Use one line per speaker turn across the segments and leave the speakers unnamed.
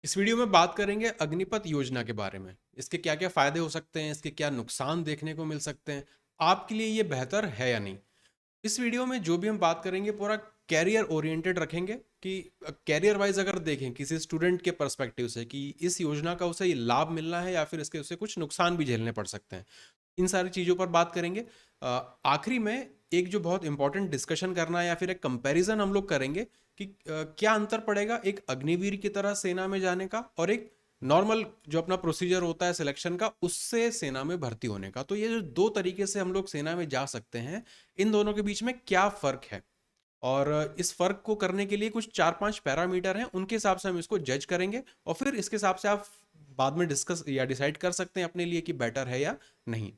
इस वीडियो में बात करेंगे अग्निपथ योजना के बारे में। इसके क्या क्या फायदे हो सकते हैं, इसके क्या नुकसान देखने को मिल सकते हैं, आपके लिए ये बेहतर है या नहीं। इस वीडियो में जो भी हम बात करेंगे पूरा कैरियर ओरिएंटेड रखेंगे कि कैरियर वाइज अगर देखें किसी स्टूडेंट के पर्सपेक्टिव से कि इस योजना का उसे ये लाभ मिलना है या फिर इसके उसे कुछ नुकसान भी झेलने पड़ सकते हैं। इन सारी चीज़ों पर बात करेंगे। आखिरी में एक जो बहुत इंपॉर्टेंट डिस्कशन करना है या फिर एक कंपैरिजन हम लोग करेंगे कि क्या अंतर पड़ेगा एक अग्निवीर की तरह सेना में जाने का और एक नॉर्मल जो अपना प्रोसीजर होता है सिलेक्शन का उससे सेना में भर्ती होने का। तो ये जो दो तरीके से हम लोग सेना में जा सकते हैं, इन दोनों के बीच में क्या फ़र्क है और इस फ़र्क को करने के लिए कुछ 4-5 पैरामीटर हैं, उनके हिसाब से हम इसको जज करेंगे और फिर इसके हिसाब से आप बाद में डिस्कस या डिसाइड कर सकते हैं अपने लिए कि बेटर है या नहीं।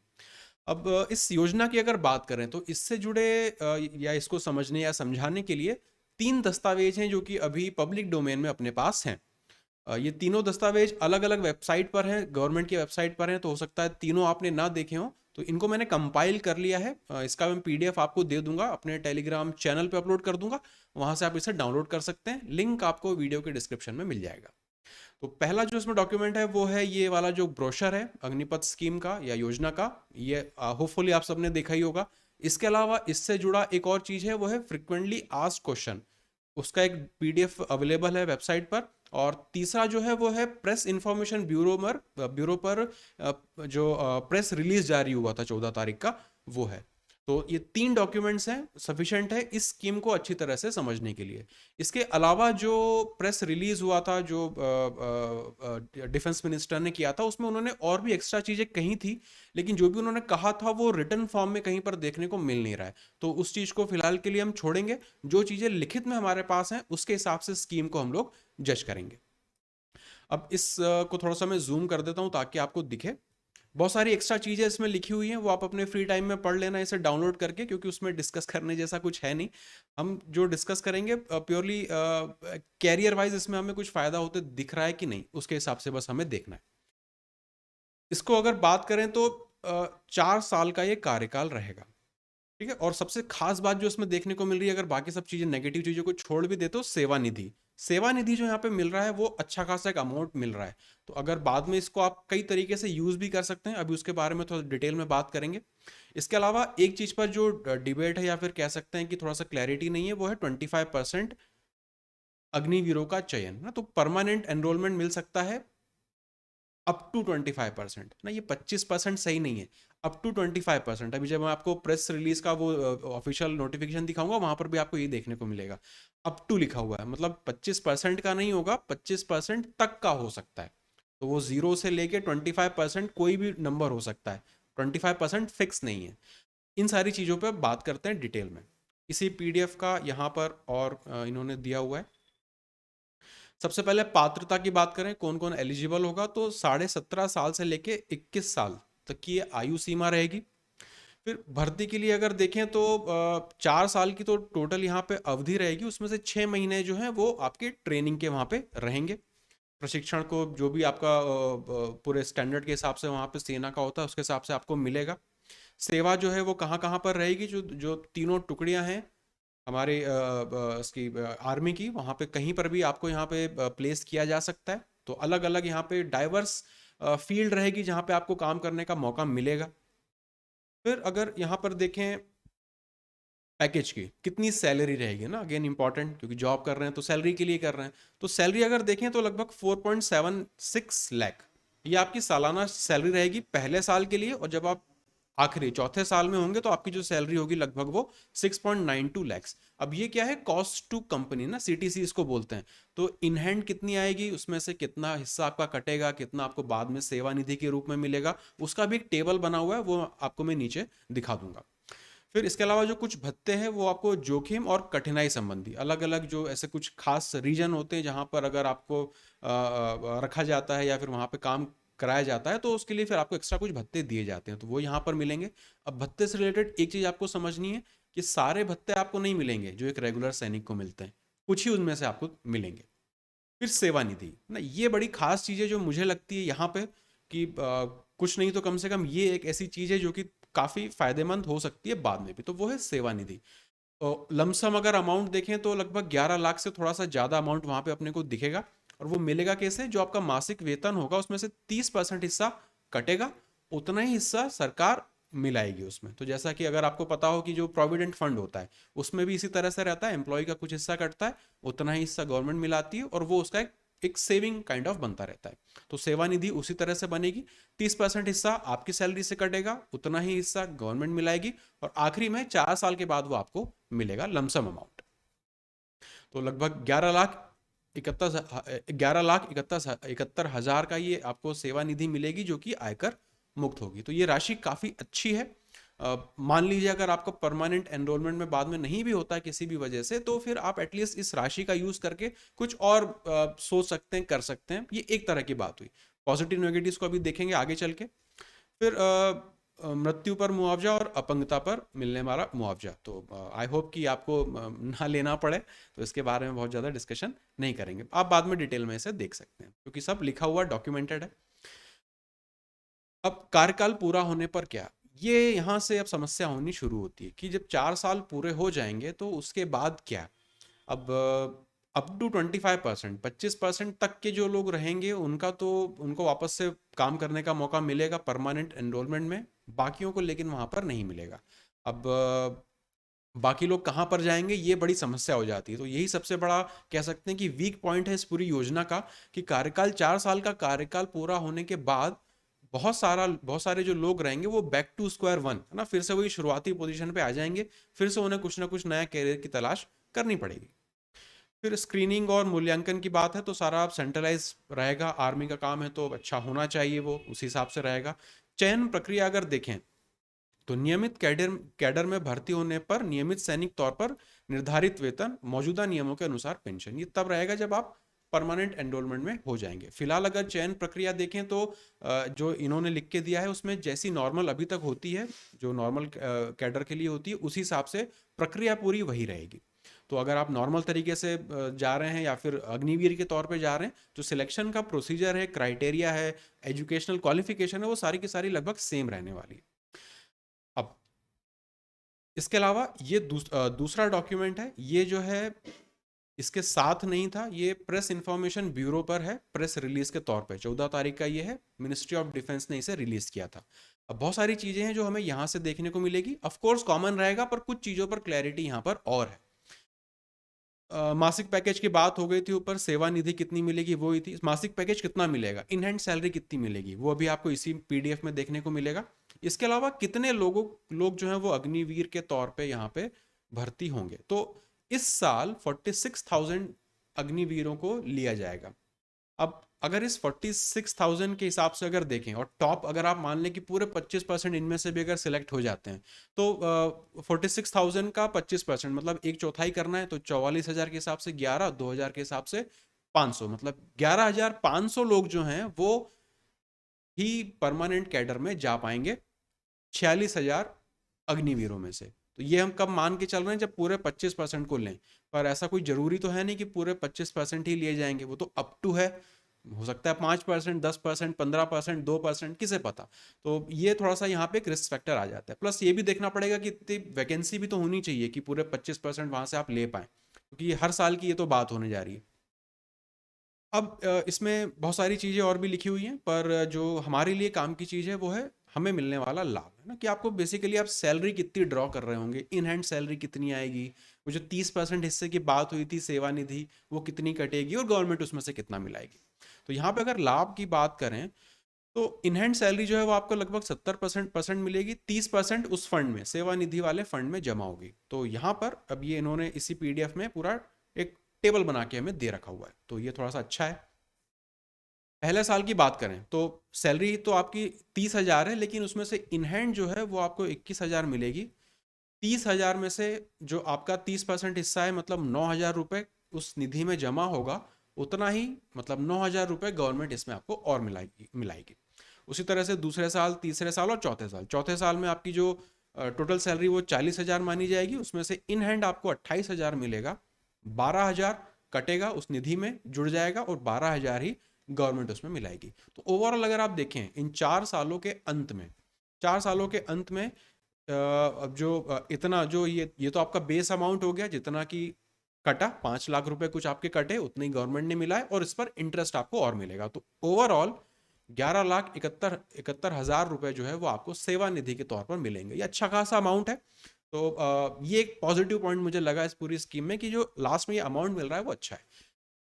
अब इस योजना की अगर बात करें तो इससे जुड़े या इसको समझने या समझाने के लिए 3 दस्तावेज हैं जो कि अभी पब्लिक डोमेन में अपने पास हैं। ये तीनों दस्तावेज अलग-अलग वेबसाइट पर हैं, गवर्नमेंट की वेबसाइट पर हैं, तो हो सकता है तीनों आपने ना देखे हों। तो इनको मैंने कंपाइल कर लिया है। इसका मैं पीडीएफ आपको दे दूँगा, अपने टेलीग्राम चैनल पे अपलोड कर दूँगा, वहाँ से आप इसे डाउनलोड कर सकते हैं। लिंक आपको वीडियो के डिस्क्रिप्शन में मिल जाएगा। तो पहला जो इसमें डॉक्यूमेंट है वो है ये वाला जो ब्रोशर है अग्निपथ स्कीम का या योजना का। ये होपफुली आप सबने देखा ही होगा। इसके अलावा इससे जुड़ा एक और चीज़ है, वो है फ्रिक्वेंटली आस्क्ड क्वेश्चन। उसका एक पीडीएफ अवेलेबल है वेबसाइट पर। और तीसरा जो है वो है प्रेस इंफॉर्मेशन ब्यूरो पर जो प्रेस रिलीज जारी हुआ था 14 तारीख का, वो है। तो ये 3 डॉक्यूमेंट्स हैं, सफिशिएंट है इस स्कीम को अच्छी तरह से समझने के लिए। इसके अलावा जो प्रेस रिलीज हुआ था, जो डिफेंस मिनिस्टर ने किया था, उसमें उन्होंने और भी एक्स्ट्रा चीज़ें कही थी, लेकिन जो भी उन्होंने कहा था वो रिटन फॉर्म में कहीं पर देखने को मिल नहीं रहा है। तो उस चीज़ को फिलहाल के लिए हम छोड़ेंगे। जो चीज़ें लिखित में हमारे पास हैं उसके हिसाब से स्कीम को हम लोग जज करेंगे। अब इस को थोड़ा सा मैं जूम कर देता हूँ ताकि आपको दिखे। बहुत सारी एक्स्ट्रा चीज़ें इसमें लिखी हुई हैं, वो आप अपने फ्री टाइम में पढ़ लेना इसे डाउनलोड करके, क्योंकि उसमें डिस्कस करने जैसा कुछ है नहीं। हम जो डिस्कस करेंगे प्योरली कैरियर वाइज इसमें हमें कुछ फ़ायदा होते दिख रहा है कि नहीं, उसके हिसाब से बस हमें देखना है। इसको अगर बात करें तो 4 साल का ये कार्यकाल रहेगा। ठीक है। और सबसे खास बात जो इसमें देखने को मिल रही है, अगर बाकी सब चीज़ें नेगेटिव चीज़ों को छोड़ भी दे, तो सेवा निधि। सेवा निधि जो यहाँ पे मिल रहा है वो अच्छा खासा एक अमाउंट मिल रहा है। तो अगर बाद में इसको आप कई तरीके से यूज़ भी कर सकते हैं, अभी उसके बारे में थोड़ा डिटेल में बात करेंगे। इसके अलावा एक चीज़ पर जो डिबेट है या फिर कह सकते हैं कि थोड़ा सा क्लैरिटी नहीं है, वो है 25% अग्निवीरों का चयन ना। तो परमानेंट एनरोलमेंट मिल सकता है अप टू 25% ना, ये 25% सही नहीं है। Up to 25%। अभी जब मैं आपको प्रेस रिलीज का वो ऑफिशियल नोटिफिकेशन दिखाऊंगा, वहां पर भी आपको ये देखने को मिलेगा अप टू लिखा हुआ है, मतलब 25% का नहीं होगा, 25% तक का हो सकता है। तो वो 0 से लेके 25% कोई भी नंबर हो सकता है, 25% फिक्स नहीं है। इन सारी चीज़ों पर बात करते हैं डिटेल में। इसी पीडीएफ का यहाँ पर और इन्होंने दिया हुआ है। सबसे पहले पात्रता की बात करें, कौन कौन एलिजिबल होगा, तो 17.5 साल से लेके 21 साल तक की ये आयु सीमा रहेगी। फिर भर्ती के लिए अगर देखें तो 4 साल की तो टोटल यहाँ पे अवधि रहेगी, उसमें से 6 महीने जो हैं वो आपके ट्रेनिंग के वहाँ पे रहेंगे। प्रशिक्षण को जो भी आपका पूरे स्टैंडर्ड के हिसाब से वहाँ पे सेना का होता है उसके हिसाब से आपको मिलेगा। सेवा जो है वो कहाँ कहाँ पर रहेगी, जो जो तीनों टुकड़ियाँ हैं हमारे इसकी आर्मी की, वहाँ पे कहीं पर भी आपको यहाँ पे प्लेस किया जा सकता है। तो अलग अलग यहाँ पे डाइवर्स फील्ड रहेगी जहाँ पे आपको काम करने का मौका मिलेगा। फिर अगर यहाँ पर देखें पैकेज की कितनी सैलरी रहेगी ना, अगेन इंपॉर्टेंट, क्योंकि जॉब कर रहे हैं तो सैलरी के लिए कर रहे हैं। तो सैलरी अगर देखें तो लगभग 4.76 लाख ये आपकी सालाना सैलरी रहेगी पहले साल के लिए। और जब आप आखिरी चौथे साल में होंगे तो आपकी जो सैलरी होगी लगभग वो 6.92 लैक्स। अब ये क्या है, कॉस्ट टू कंपनी ना, सीटीसी इसको बोलते हैं। तो इन हैंड कितनी आएगी, उसमें से कितना हिस्सा आपका कटेगा, कितना आपको बाद में सेवा निधि के रूप में मिलेगा, उसका भी एक टेबल बना हुआ है, वो आपको मैं नीचे दिखा दूंगा। फिर इसके अलावा जो कुछ भत्ते हैं वो आपको जोखिम और कठिनाई संबंधी अलग अलग जो ऐसे कुछ खास रीजन होते हैं जहाँ पर अगर आपको रखा जाता है या फिर वहाँ पे काम कराया जाता है, तो उसके लिए फिर आपको एक्स्ट्रा कुछ भत्ते दिए जाते हैं, तो वो यहाँ पर मिलेंगे। अब भत्ते से रिलेटेड एक चीज़ आपको समझनी है कि सारे भत्ते आपको नहीं मिलेंगे जो एक रेगुलर सैनिक को मिलते हैं, कुछ ही उनमें से आपको मिलेंगे। फिर सेवा निधि ना, ये बड़ी खास चीज़ है जो मुझे लगती है यहाँ पे कि कुछ नहीं तो कम से कम ये एक ऐसी चीज़ है जो कि काफ़ी फायदेमंद हो सकती है बाद में भी, तो वो है सेवा निधि। लमसम अगर अमाउंट देखें तो लगभग 11 लाख से थोड़ा सा ज़्यादा अमाउंट वहाँ पे अपने को दिखेगा। और वो मिलेगा कैसे? जो आपका मासिक वेतन होगा उसमें से 30% हिस्सा कटेगा, उतना ही हिस्सा सरकार मिलाएगी उसमें। तो जैसा कि अगर आपको पता हो कि जो प्रोविडेंट फंड होता है उसमें भी इसी तरह से रहता है, एम्प्लॉय का कुछ हिस्सा कटता है, उतना ही हिस्सा गवर्नमेंट मिलाती है और वो उसका एक सेविंग काइंड ऑफ बनता रहता है। तो सेवा निधि उसी तरह से बनेगी, 30% हिस्सा आपकी सैलरी से कटेगा, उतना ही हिस्सा गवर्नमेंट मिलाएगी और आखिरी में 4 साल के बाद वो आपको मिलेगा लमसम अमाउंट। तो लगभग 11 लाख 71 हजार का ये आपको सेवा निधि मिलेगी जो कि आयकर मुक्त होगी। तो ये राशि काफ़ी अच्छी है। मान लीजिए अगर आपको परमानेंट एनरोलमेंट में बाद में नहीं भी होता है किसी भी वजह से, तो फिर आप एटलीस्ट इस राशि का यूज़ करके कुछ और सोच सकते हैं, कर सकते हैं। ये एक तरह की बात हुई। पॉजिटिव नेगेटिव्स को अभी देखेंगे आगे चल के। फिर मृत्यु पर मुआवजा और अपंगता पर मिलने वाला मुआवजा, तो आई होप कि आपको ना लेना पड़े, तो इसके बारे में बहुत ज़्यादा डिस्कशन नहीं करेंगे, आप बाद में डिटेल में इसे देख सकते हैं क्योंकि सब लिखा हुआ डॉक्यूमेंटेड है। अब कार्यकाल पूरा होने पर क्या, ये यहाँ से अब समस्या होनी शुरू होती है कि जब 4 साल पूरे हो जाएंगे तो उसके बाद क्या। अब अप टू 25%, 25% तक के जो लोग रहेंगे उनका तो उनको वापस से काम करने का मौका मिलेगा परमानेंट एनरोलमेंट में, बाकियों को लेकिन वहाँ पर नहीं मिलेगा। अब बाकी लोग कहाँ पर जाएंगे, ये बड़ी समस्या हो जाती है। तो यही सबसे बड़ा कह सकते हैं कि वीक पॉइंट है इस पूरी योजना का, कि कार्यकाल 4 साल का कार्यकाल पूरा होने के बाद बहुत सारे जो लोग रहेंगे वो बैक टू स्क्वायर वन है ना, फिर से वही शुरुआती पोजीशन पे आ जाएंगे, फिर से उन्हें कुछ ना कुछ नया कैरियर की तलाश करनी पड़ेगी। फिर स्क्रीनिंग और मूल्यांकन की बात है तो सारा सेंट्रलाइज रहेगा, आर्मी का काम है तो अच्छा होना चाहिए, वो उस हिसाब से रहेगा। चयन प्रक्रिया अगर देखें तो नियमित कैडर कैडर में भर्ती होने पर नियमित सैनिक तौर पर निर्धारित वेतन, मौजूदा नियमों के अनुसार पेंशन, ये तब रहेगा जब आप परमानेंट एनरोलमेंट में हो जाएंगे। फिलहाल अगर चयन प्रक्रिया देखें तो जो इन्होंने लिख के दिया है उसमें जैसी नॉर्मल अभी तक होती है, जो नॉर्मल कैडर के लिए होती है उसी हिसाब से प्रक्रिया पूरी वही रहेगी। तो अगर आप नॉर्मल तरीके से जा रहे हैं या फिर अग्निवीर के तौर पे जा रहे हैं, जो सिलेक्शन का प्रोसीजर है, क्राइटेरिया है, एजुकेशनल क्वालिफिकेशन है, वो सारी की सारी लगभग सेम रहने वाली है। अब इसके अलावा ये दूसरा डॉक्यूमेंट है, ये जो है इसके साथ नहीं था, ये प्रेस इंफॉर्मेशन ब्यूरो पर है, प्रेस रिलीज के तौर पे 14 तारीख का ये है, मिनिस्ट्री ऑफ डिफेंस ने इसे रिलीज किया था। अब बहुत सारी चीजें हैं जो हमें यहाँ से देखने को मिलेगी, ऑफ कोर्स कॉमन रहेगा पर कुछ चीजों पर क्लैरिटी यहाँ पर और है। मासिक पैकेज की बात हो गई थी ऊपर, सेवा निधि कितनी मिलेगी वो ही थी, मासिक पैकेज कितना मिलेगा, इन हैंड सैलरी कितनी मिलेगी वो अभी आपको इसी पीडीएफ में देखने को मिलेगा। इसके अलावा कितने लोग जो हैं वो अग्निवीर के तौर पे यहाँ पे भर्ती होंगे, तो इस साल 46,000 अग्निवीरों को लिया जाएगा। अब अगर इस 46,000 के हिसाब से अगर देखें और टॉप अगर आप मान लें कि पूरे 25% इनमें से भी अगर सिलेक्ट हो जाते हैं, तो 46,000 का 25% मतलब एक चौथाई करना है, तो 44,000 के हिसाब से 11, 2,000 के हिसाब से 500, मतलब 11,500 लोग जो हैं वो ही परमानेंट कैडर में जा पाएंगे 46,000 अग्निवीरों में से। तो ये हम कब मान के चल रहे हैं, जब पूरे 25% को लें, पर ऐसा कोई जरूरी तो है नहीं कि पूरे 25% ही लिए जाएंगे, वो तो अप टू है, हो सकता है 5%, 10%, 15%, 2%, किसे पता। तो ये थोड़ा सा यहाँ पे एक रिस्क फैक्टर आ जाता है। प्लस ये भी देखना पड़ेगा कि इतनी वैकेंसी भी तो होनी चाहिए कि पूरे 25% वहां से आप ले पाए, क्योंकि हर साल की ये तो बात होने जा रही है। अब इसमें बहुत सारी चीज़ें और भी लिखी हुई हैं, पर जो हमारे लिए काम की चीज़ है वो है हमें मिलने वाला लाभ, है ना, कि आपको बेसिकली आप सैलरी कितनी ड्रॉ कर रहे होंगे, इन हैंड सैलरी कितनी आएगी, वो जो 30% हिस्से की बात हुई थी सेवा निधि, वो कितनी कटेगी और गवर्नमेंट उसमें से कितना मिलाएगी। तो यहाँ पे अगर लाभ की बात करें तो इन हैंड सैलरी जो है वो आपको लगभग 70% मिलेगी, 30% उस फंड में, सेवा निधि वाले फंड में जमा होगी। तो यहाँ पर अब ये इन्होंने इसी पीडीएफ में पूरा एक टेबल बना के हमें दे रखा हुआ है, तो ये थोड़ा सा अच्छा है। पहले साल की बात करें तो सैलरी तो आपकी 30,000 है, लेकिन उसमें से इन हैंड जो है वो आपको 21,000 मिलेगी। 30,000 में से जो आपका 30% हिस्सा है, मतलब 9,000 रुपये उस निधि में जमा होगा, उतना ही मतलब 9,000 रुपये गवर्नमेंट इसमें आपको और मिलाएगी। उसी तरह से दूसरे साल, तीसरे साल और चौथे साल में आपकी जो टोटल सैलरी वो 40,000 मानी जाएगी, उसमें से इन हैंड आपको 28,000 मिलेगा, 12,000 कटेगा उस निधि में जुड़ जाएगा और 12,000 ही गवर्नमेंट उसमें मिलाएगी। तो ओवरऑल अगर आप देखें इन 4 सालों के अंत में, 4 सालों के अंत में अब जो इतना जो ये तो आपका बेस अमाउंट हो गया जितना कि कटा, 5 लाख रुपए कुछ आपके कटे, उतने ही गवर्नमेंट ने मिला है और इस पर इंटरेस्ट आपको और मिलेगा। तो ओवरऑल 11,71,71,000 रुपए जो है वो आपको सेवा निधि के तौर पर मिलेंगे। ये अच्छा खासा अमाउंट है। तो ये एक पॉजिटिव पॉइंट मुझे लगा इस पूरी स्कीम में कि जो लास्ट में ये अमाउंट मिल रहा है वो अच्छा है।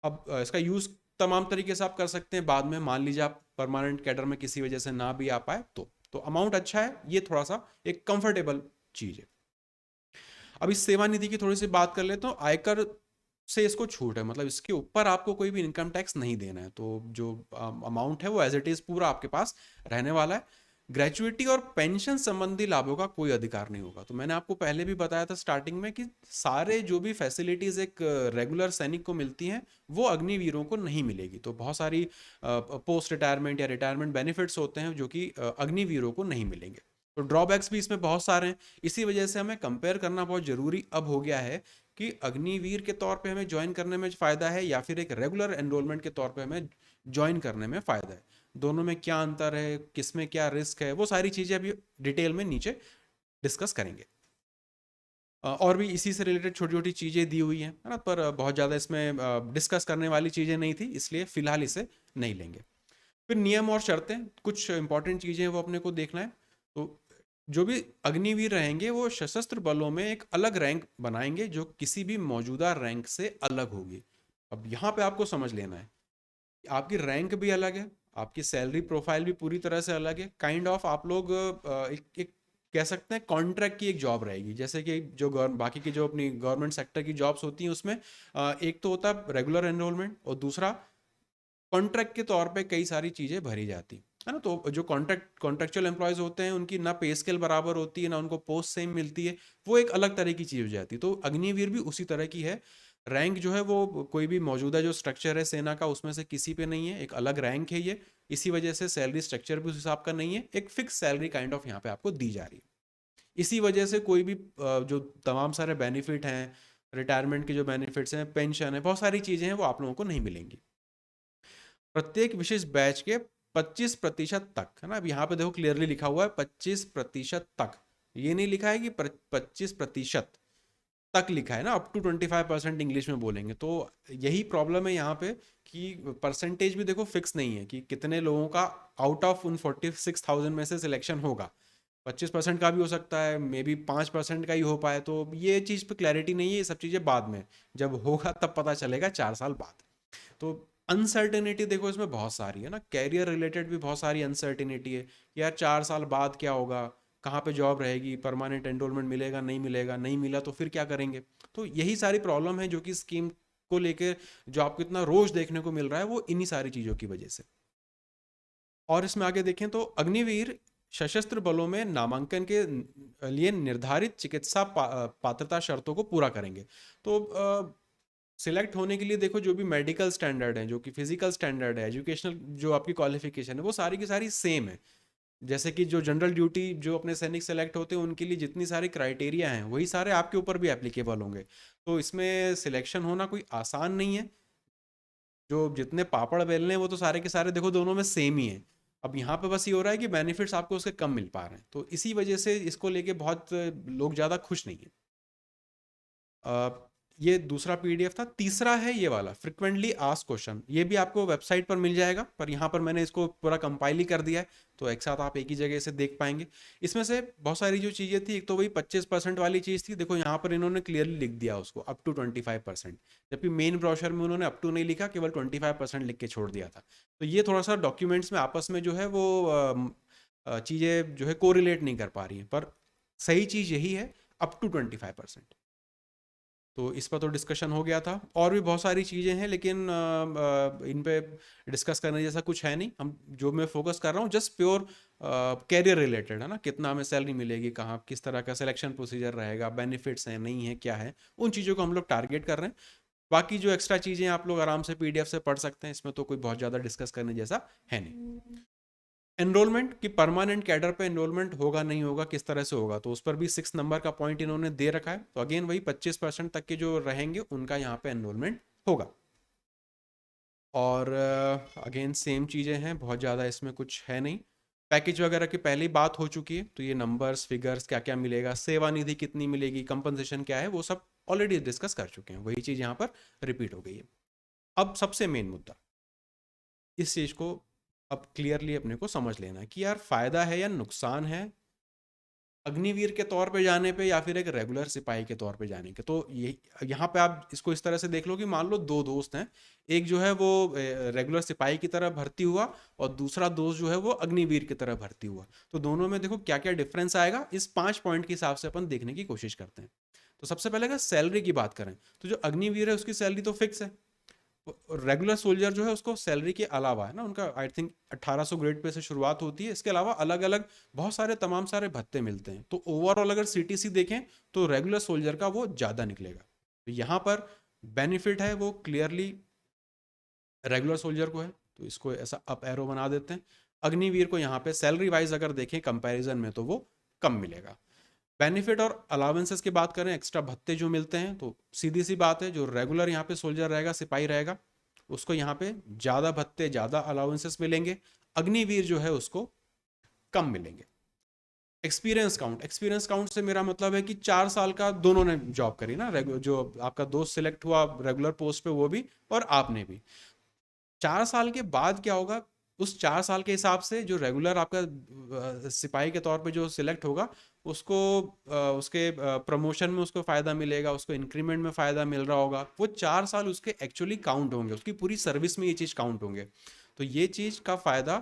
अब इसका यूज तमाम तरीके से आप कर सकते हैं। बाद में मान लीजिए आप परमानेंट कैडर में किसी वजह से ना भी आ पाए तो अमाउंट अच्छा है, ये थोड़ा सा एक कंफर्टेबल चीज है। अब इस सेवा निधि की थोड़ी सी बात कर ले तो आयकर से इसको छूट है, मतलब इसके ऊपर आपको कोई भी इनकम टैक्स नहीं देना है। तो जो अमाउंट है वो एज इट इज पूरा आपके पास रहने वाला है। ग्रेचुइटी और पेंशन संबंधी लाभों का कोई अधिकार नहीं होगा। तो मैंने आपको पहले भी बताया था स्टार्टिंग में कि सारे जो भी फैसिलिटीज एक रेगुलर सैनिक को मिलती हैं वो अग्निवीरों को नहीं मिलेगी। तो बहुत सारी पोस्ट रिटायरमेंट या रिटायरमेंट बेनिफिट्स होते हैं जो कि अग्निवीरों को नहीं मिलेंगे। तो ड्रॉबैक्स भी इसमें बहुत सारे हैं। इसी वजह से हमें कंपेयर करना बहुत जरूरी अब हो गया है कि अग्निवीर के तौर पे हमें ज्वाइन करने में फ़ायदा है या फिर एक रेगुलर एनरोलमेंट के तौर पे हमें ज्वाइन करने में फ़ायदा है। दोनों में क्या अंतर है, किस में क्या रिस्क है, वो सारी चीज़ें अभी डिटेल में नीचे डिस्कस करेंगे। और भी इसी से रिलेटेड छोटी छोटी चीज़ें दी हुई हैं, है ना, पर बहुत ज़्यादा इसमें डिस्कस करने वाली चीज़ें नहीं थी, इसलिए फ़िलहाल इसे नहीं लेंगे। फिर नियम और शर्तें, कुछ इंपॉर्टेंट चीज़ें हैं वो अपने को देखना है। तो जो भी अग्निवीर रहेंगे वो सशस्त्र बलों में एक अलग रैंक बनाएंगे जो किसी भी मौजूदा रैंक से अलग होगी। अब यहाँ पे आपको समझ लेना है, आपकी रैंक भी अलग है, आपकी सैलरी प्रोफाइल भी पूरी तरह से अलग है। काइंड ऑफ आप लोग एक कह सकते हैं कॉन्ट्रैक्ट की एक जॉब रहेगी। जैसे कि जो बाकी की जो अपनी गवर्नमेंट सेक्टर की जॉब्स होती हैं उसमें एक तो होता है रेगुलर एनरोलमेंट और दूसरा कॉन्ट्रैक्ट के तौर पे कई सारी चीज़ें भरी जाती है ना। तो जो कॉन्ट्रैक्चुअल एम्प्लॉयज़ होते हैं उनकी ना पे स्केल बराबर होती है ना उनको पोस्ट सेम मिलती है, वो एक अलग तरह की चीज़ हो जाती है। तो अग्निवीर भी उसी तरह की है। रैंक जो है वो कोई भी मौजूदा जो स्ट्रक्चर है सेना का उसमें से किसी पे नहीं है, एक अलग रैंक है ये। इसी वजह से सैलरी स्ट्रक्चर भी उस हिसाब का नहीं है, एक फिक्स सैलरी काइंड ऑफ यहाँ पे आपको दी जा रही है। इसी वजह से कोई भी जो तमाम सारे बेनिफिट हैं, रिटायरमेंट के जो बेनिफिट्स हैं, पेंशन है, बहुत सारी चीज़ें हैं वो आप लोगों को नहीं मिलेंगी। प्रत्येक विशेष बैच के 25% तक, है ना। अब यहाँ पे देखो क्लियरली लिखा हुआ है 25% तक, ये नहीं लिखा है कि 25% तक लिखा है ना, अप टू 25% इंग्लिश में बोलेंगे। तो यही प्रॉब्लम है यहाँ पे कि परसेंटेज भी देखो फिक्स नहीं है कि कितने लोगों का आउट ऑफ उन 46,000 में से सिलेक्शन होगा। 25% का भी हो सकता है, मे बी 5% का ही हो पाए। तो ये चीज़ पे क्लैरिटी नहीं है, ये सब चीज़ें बाद में जब होगा तब पता चलेगा 4 साल बाद। तो अनसर्टेनिटी देखो इसमें बहुत सारी है ना, कैरियर रिलेटेड भी बहुत सारी अनसर्टेनिटी है कि यार 4 साल बाद क्या होगा, कहाँ पे जॉब रहेगी, परमानेंट एनरोलमेंट मिलेगा नहीं मिलेगा, नहीं मिला तो फिर क्या करेंगे। तो यही सारी प्रॉब्लम है जो कि स्कीम को लेकर जो आपको इतना रोज देखने को मिल रहा है वो इन्हीं सारी चीज़ों की वजह से। और इसमें आगे देखें तो अग्निवीर सशस्त्र बलों में नामांकन के लिए निर्धारित चिकित्सा पात्रता शर्तों को पूरा करेंगे। तो सिलेक्ट होने के लिए देखो जो भी मेडिकल स्टैंडर्ड है, जो कि फिजिकल स्टैंडर्ड है, एजुकेशनल जो आपकी क्वालिफिकेशन है, वो सारी की सारी सेम है। जैसे कि जो जनरल ड्यूटी जो अपने सैनिक सेलेक्ट होते हैं उनके लिए जितनी सारी क्राइटेरिया हैं वही सारे आपके ऊपर भी एप्लीकेबल होंगे। तो इसमें सिलेक्शन होना कोई आसान नहीं है। जो जितने पापड़ बेलने हैं वो तो सारे के सारे देखो दोनों में सेम ही है। अब यहाँ पे बस ये हो रहा है कि बेनिफिट्स आपको उसके कम मिल पा रहे हैं, तो इसी वजह से इसको लेके बहुत लोग ज़्यादा खुश नहीं है। ये दूसरा पीडीएफ था। तीसरा है ये वाला फ्रिक्वेंटली आस्क्ड क्वेश्चन, ये भी आपको वेबसाइट पर मिल जाएगा, पर यहाँ पर मैंने इसको पूरा कंपाइल ही कर दिया है तो एक साथ आप एक ही जगह से देख पाएंगे। इसमें से बहुत सारी जो चीज़ें थी, एक तो वही 25% वाली चीज़ थी, देखो यहाँ पर इन्होंने क्लियरली लिख दिया उसको अप टू 25%, जबकि मेन ब्रोशर में उन्होंने अप टू नहीं लिखा, केवल 25% लिख के छोड़ दिया था। तो ये थोड़ा सा डॉक्यूमेंट्स में आपस में जो है वो चीज़ें जो है कोरिलेट नहीं कर पा रही हैं, पर सही चीज़ यही है, अप टू 25%। तो इस पर तो डिस्कशन हो गया था। और भी बहुत सारी चीज़ें हैं लेकिन इन पे डिस्कस करने जैसा कुछ है नहीं। हम जो मैं फोकस कर रहा हूँ जस्ट प्योर कैरियर रिलेटेड है ना, कितना हमें सैलरी मिलेगी, कहाँ किस तरह का सिलेक्शन प्रोसीजर रहेगा, बेनिफिट्स हैं नहीं है क्या है, उन चीज़ों को हम लोग टारगेट कर रहे हैं। बाकी जो एक्स्ट्रा चीज़ें आप लोग आराम से पीडीएफ से पढ़ सकते हैं, इसमें तो कोई बहुत ज़्यादा डिस्कस करने जैसा है नहीं। एनरोलमेंट की परमानेंट कैडर पे एनरोलमेंट होगा नहीं होगा, किस तरह से होगा, तो उस पर भी 6 नंबर का पॉइंट इन्होंने दे रखा है। तो अगेन वही 25% तक के जो रहेंगे उनका यहाँ पे एनरोलमेंट होगा। और अगेन सेम चीज़ें हैं, बहुत ज़्यादा इसमें कुछ है नहीं। पैकेज वगैरह की पहले ही बात हो चुकी है, तो ये नंबर्स फिगर्स क्या क्या मिलेगा, सेवा निधि कितनी मिलेगी, कंपनसेशन क्या है, वो सब ऑलरेडी डिस्कस कर चुके हैं, वही चीज़ यहाँ पर रिपीट हो गई है। अब सबसे मेन मुद्दा, इस चीज़ को अब क्लियरली अपने को समझ लेना है कि यार फ़ायदा है या नुकसान है अग्निवीर के तौर पे जाने पे या फिर एक रेगुलर सिपाही के तौर पे जाने के। तो ये यहाँ पे आप इसको इस तरह से देख लो कि मान लो दो दोस्त हैं, एक जो है वो रेगुलर सिपाही की तरह भर्ती हुआ और दूसरा दोस्त जो है वो अग्निवीर की तरह भर्ती हुआ। तो दोनों में देखो क्या क्या डिफरेंस आएगा, इस 5 पॉइंट के हिसाब से अपन देखने की कोशिश करते हैं। तो सबसे पहले अगर सैलरी की बात करें तो जो अग्निवीर है उसकी सैलरी तो फिक्स है। रेगुलर सोल्जर जो है उसको सैलरी के अलावा है ना, उनका आई थिंक 1800 ग्रेड पे से शुरुआत होती है, इसके अलावा अलग अलग बहुत सारे तमाम सारे भत्ते मिलते हैं। तो ओवरऑल अगर सीटीसी देखें तो रेगुलर सोल्जर का वो ज़्यादा निकलेगा। तो यहाँ पर बेनिफिट है वो क्लियरली रेगुलर सोल्जर को है, तो इसको ऐसा अप एरो बना देते हैं। अग्निवीर को यहाँ पे सैलरी वाइज अगर देखें कंपैरिजन में तो वो कम मिलेगा। बेनिफिट और अलावेंसेस की बात करें, एक्स्ट्रा भत्ते जो मिलते हैं, तो सीधी सी बात है जो रेगुलर यहाँ पे सोल्जर रहेगा, सिपाही रहेगा, उसको यहाँ पे ज़्यादा भत्ते ज़्यादा अलाउंसेस मिलेंगे। अग्निवीर जो है उसको कम मिलेंगे। एक्सपीरियंस काउंट से मेरा मतलब है कि 4 साल का दोनों ने जॉब करी ना, जो आपका दोस्त सिलेक्ट हुआ रेगुलर पोस्ट पे वो भी और आपने भी। 4 साल के बाद क्या होगा, उस 4 साल के हिसाब से जो रेगुलर आपका सिपाही के तौर पे जो सिलेक्ट होगा उसको उसके प्रमोशन में उसको फ़ायदा मिलेगा, उसको इंक्रीमेंट में फ़ायदा मिल रहा होगा। वो 4 साल उसके एक्चुअली काउंट होंगे, उसकी पूरी सर्विस में ये चीज़ काउंट होंगे। तो ये चीज़ का फ़ायदा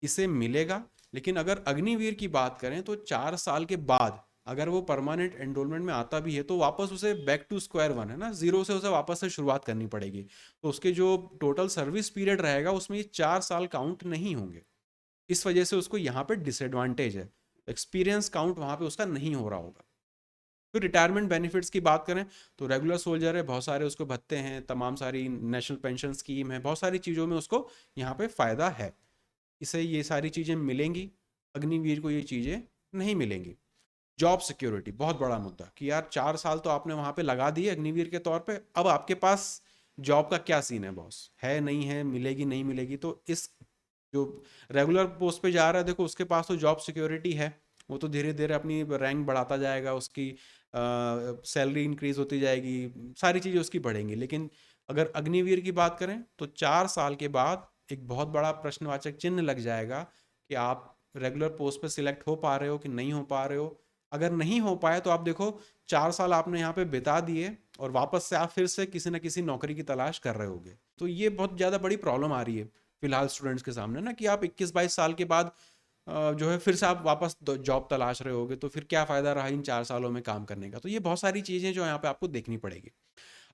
इसे मिलेगा। लेकिन अगर अग्निवीर की बात करें तो 4 साल के बाद अगर वो परमानेंट एनरोलमेंट में आता भी है तो वापस उसे बैक टू स्क्वायर वन है ना, जीरो से उसे वापस से शुरुआत करनी पड़ेगी। तो उसके जो टोटल सर्विस पीरियड रहेगा उसमें ये 4 साल काउंट नहीं होंगे। इस वजह से उसको यहाँ पे डिसएडवांटेज है, एक्सपीरियंस काउंट वहाँ पे उसका नहीं हो रहा होगा। फिर रिटायरमेंट बेनिफिट्स की बात करें तो रेगुलर सोल्जर है, बहुत सारे उसको भत्ते हैं, तमाम सारी नेशनल पेंशन स्कीम है, बहुत सारी चीज़ों में उसको यहाँ पे फ़ायदा है, इसे ये सारी चीज़ें मिलेंगी। अग्निवीर को ये चीज़ें नहीं मिलेंगी। जॉब सिक्योरिटी बहुत बड़ा मुद्दा कि यार 4 साल तो आपने वहाँ पे लगा दिए अग्निवीर के तौर पे, अब आपके पास जॉब का क्या सीन है बॉस, है नहीं है, मिलेगी नहीं मिलेगी। तो इस जो रेगुलर पोस्ट पे जा रहा है देखो उसके पास तो जॉब सिक्योरिटी है, वो तो धीरे धीरे अपनी रैंक बढ़ाता जाएगा, उसकी सैलरी इंक्रीज होती जाएगी, सारी चीज़ें उसकी बढ़ेंगी। लेकिन अगर अग्निवीर की बात करें तो 4 साल के बाद एक बहुत बड़ा प्रश्नवाचक चिन्ह लग जाएगा कि आप रेगुलर पोस्ट पे सिलेक्ट हो पा रहे हो कि नहीं हो पा रहे हो। अगर नहीं हो पाए तो आप देखो 4 साल आपने यहाँ पे बिता दिए और वापस से आप फिर से किसी न किसी नौकरी की तलाश कर रहे होगे। तो ये बहुत ज़्यादा बड़ी प्रॉब्लम आ रही है फिलहाल स्टूडेंट्स के सामने ना, कि आप 21-22 साल के बाद जो है फिर से आप वापस जॉब तलाश रहे होगे, तो फिर क्या फ़ायदा रहा इन 4 सालों में काम करने का। तो ये बहुत सारी चीज़ें जो यहाँ पे आपको देखनी पड़ेगी।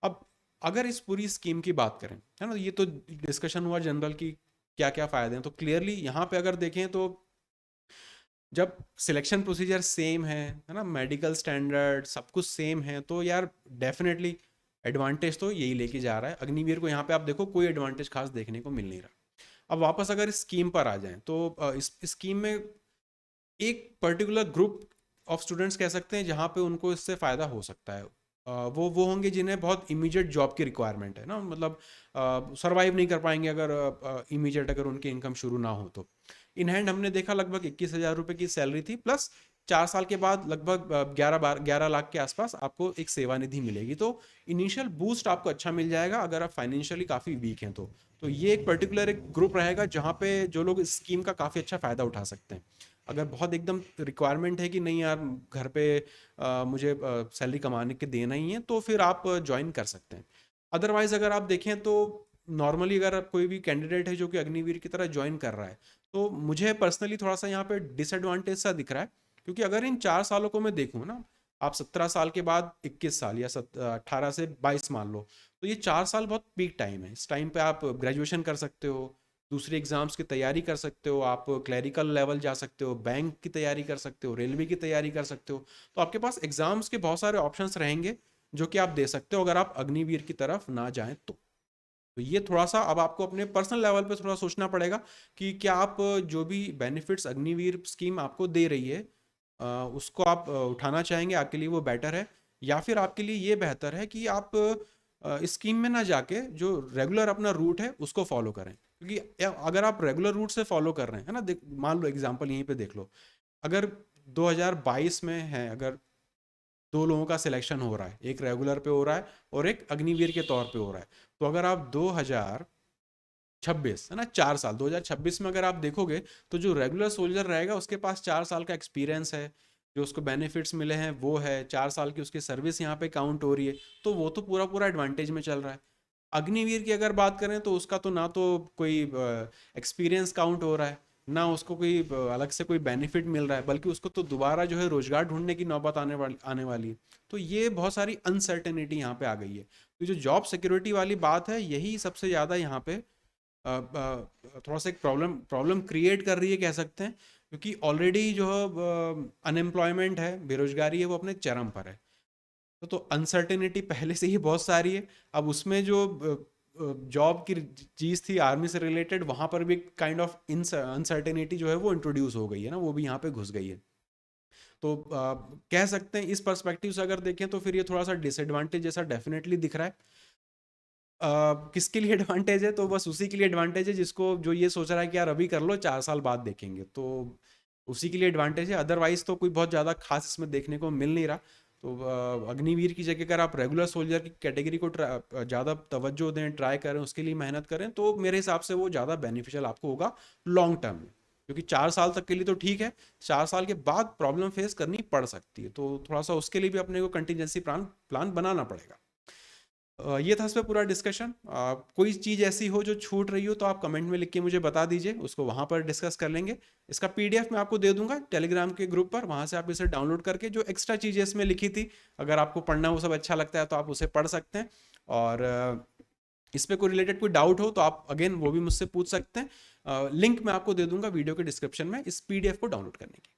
अब अगर इस पूरी स्कीम की बात करें, है ना, ये तो डिस्कशन हुआ जनरल की क्या क्या फ़ायदे हैं। तो क्लियरली यहाँ पे अगर देखें तो जब सिलेक्शन प्रोसीजर सेम है ना, मेडिकल स्टैंडर्ड सब कुछ सेम है, तो यार डेफिनेटली एडवांटेज तो यही लेके जा रहा है। अग्निवीर को यहाँ पे आप देखो कोई एडवांटेज खास देखने को मिल नहीं रहा। अब वापस अगर इस स्कीम पर आ जाएं तो इस स्कीम में एक पर्टिकुलर ग्रुप ऑफ स्टूडेंट्स कह सकते हैं जहाँ पे उनको इससे फ़ायदा हो सकता है। वो होंगे जिन्हें बहुत इमीडिएट जॉब की रिक्वायरमेंट है ना, मतलब सरवाइव नहीं कर पाएंगे अगर इमीडिएट अगर उनकी इनकम शुरू ना हो। तो इन हैंड हमने देखा लगभग 21,000 रुपये की सैलरी थी, प्लस 4 साल के बाद लगभग 11 लाख के आसपास आपको एक सेवानिधि मिलेगी। तो इनिशियल बूस्ट आपको अच्छा मिल जाएगा अगर आप फाइनेंशियली काफ़ी वीक हैं तो ये एक पर्टिकुलर एक ग्रुप रहेगा जहाँ पे जो लोग इस स्कीम का काफ़ी अच्छा फ़ायदा उठा सकते हैं। अगर बहुत एकदम रिक्वायरमेंट है कि नहीं यार घर पे मुझे सैलरी कमाने के देना ही है, तो फिर आप ज्वाइन कर सकते हैं। अदरवाइज अगर आप देखें तो नॉर्मली अगर कोई भी कैंडिडेट है जो कि अग्निवीर की तरह ज्वाइन कर रहा है, तो मुझे पर्सनली थोड़ा सा यहाँ पे डिसएडवांटेज सा दिख रहा है। क्योंकि अगर इन 4 सालों को मैं देखूँ ना, आप 17 साल के बाद 21 साल या 18 से 22 मान लो, तो ये 4 साल बहुत पीक टाइम है। इस टाइम पे आप ग्रेजुएशन कर सकते हो, दूसरे एग्जाम्स की तैयारी कर सकते हो, आप क्लैरिकल लेवल जा सकते हो, बैंक की तैयारी कर सकते हो, रेलवे की तैयारी कर सकते हो। तो आपके पास एग्जाम्स के बहुत सारे ऑप्शंस रहेंगे जो कि आप दे सकते हो अगर आप अग्निवीर की तरफ ना जाएं तो ये थोड़ा सा अब आपको अपने पर्सनल लेवल पे थोड़ा सोचना पड़ेगा कि क्या आप जो भी बेनिफिट्स अग्निवीर स्कीम आपको दे रही है उसको आप उठाना चाहेंगे, आपके लिए वो बेटर है, या फिर आपके लिए ये बेहतर है कि आप इस स्कीम में ना जाके जो रेगुलर अपना रूट है उसको फॉलो करें। क्योंकि अगर आप रेगुलर रूट से फॉलो कर रहे हैं, है ना, मान लो एग्जांपल यहीं पे देख लो, अगर 2022 में है, अगर दो लोगों का सिलेक्शन हो रहा है, एक रेगुलर पे हो रहा है और एक अग्निवीर के तौर पे हो रहा है। तो अगर आप 2026 है ना, 4 साल 2026 में अगर आप देखोगे तो जो रेगुलर सोल्जर रहेगा उसके पास 4 साल का एक्सपीरियंस है, जो उसको बेनिफिट्स मिले हैं वो है, 4 साल की उसकी सर्विस यहाँ पे काउंट हो रही है, तो वो तो पूरा पूरा एडवांटेज में चल रहा है। अग्निवीर की अगर बात करें तो उसका तो ना तो कोई एक्सपीरियंस काउंट हो रहा है, ना उसको कोई अलग से कोई बेनिफिट मिल रहा है, बल्कि उसको तो दोबारा जो है रोजगार ढूंढने की नौबत आने वाली है। तो ये बहुत सारी अनसर्टेनिटी यहाँ पे आ गई है। तो जो जॉब सिक्योरिटी वाली बात है यही सबसे ज़्यादा यहाँ पे थोड़ा सा एक प्रॉब्लम प्रॉब्लम क्रिएट कर रही है कह सकते हैं, क्योंकि ऑलरेडी जो अनएम्प्लॉयमेंट है, बेरोजगारी है, वो अपने चरम पर है। तो अनसर्टेनिटी पहले से ही बहुत सारी है। अब उसमें जो जॉब की चीज़ थी आर्मी से रिलेटेड, वहाँ पर भी काइंड ऑफ अनसर्टेनिटी जो है वो इंट्रोड्यूस हो गई है ना, वो भी यहाँ पे घुस गई है। तो कह सकते हैं इस पर्सपेक्टिव से अगर देखें तो फिर ये थोड़ा सा डिसएडवांटेज जैसा डेफिनेटली दिख रहा है। किसके लिए एडवांटेज है? तो बस उसी के लिए एडवांटेज है जिसको, जो ये सोच रहा है कि यार अभी कर लो 4 साल बाद देखेंगे, तो उसी के लिए एडवांटेज है। अदरवाइज तो कोई बहुत ज़्यादा खास इसमें देखने को मिल नहीं रहा। तो अग्निवीर की जगह अगर आप रेगुलर सोल्जर की कैटेगरी को ज़्यादा तवज्जो दें, ट्राई करें, उसके लिए मेहनत करें, तो मेरे हिसाब से वो ज़्यादा बेनिफिशियल आपको होगा लॉन्ग टर्म में। क्योंकि 4 साल तक के लिए तो ठीक है, 4 साल के बाद प्रॉब्लम फेस करनी पड़ सकती है, तो थोड़ा सा उसके लिए भी अपने को कंटीजेंसी प्लान प्लान बनाना पड़ेगा। ये था इस पे पूरा डिस्कशन। कोई चीज़ ऐसी हो जो छूट रही हो तो आप कमेंट में लिख के मुझे बता दीजिए, उसको वहाँ पर डिस्कस कर लेंगे। इसका पीडीएफ मैं आपको दे दूंगा टेलीग्राम के ग्रुप पर, वहाँ से आप इसे डाउनलोड करके जो एक्स्ट्रा चीज़ें इसमें लिखी थी, अगर आपको पढ़ना वो सब अच्छा लगता है तो आप उसे पढ़ सकते हैं। और इस पे कोई रिलेटेड कोई डाउट हो तो आप अगेन वो भी मुझसे पूछ सकते हैं। लिंक मैं आपको दे दूंगा वीडियो के डिस्क्रिप्शन में इस पीडीएफ को डाउनलोड करने की।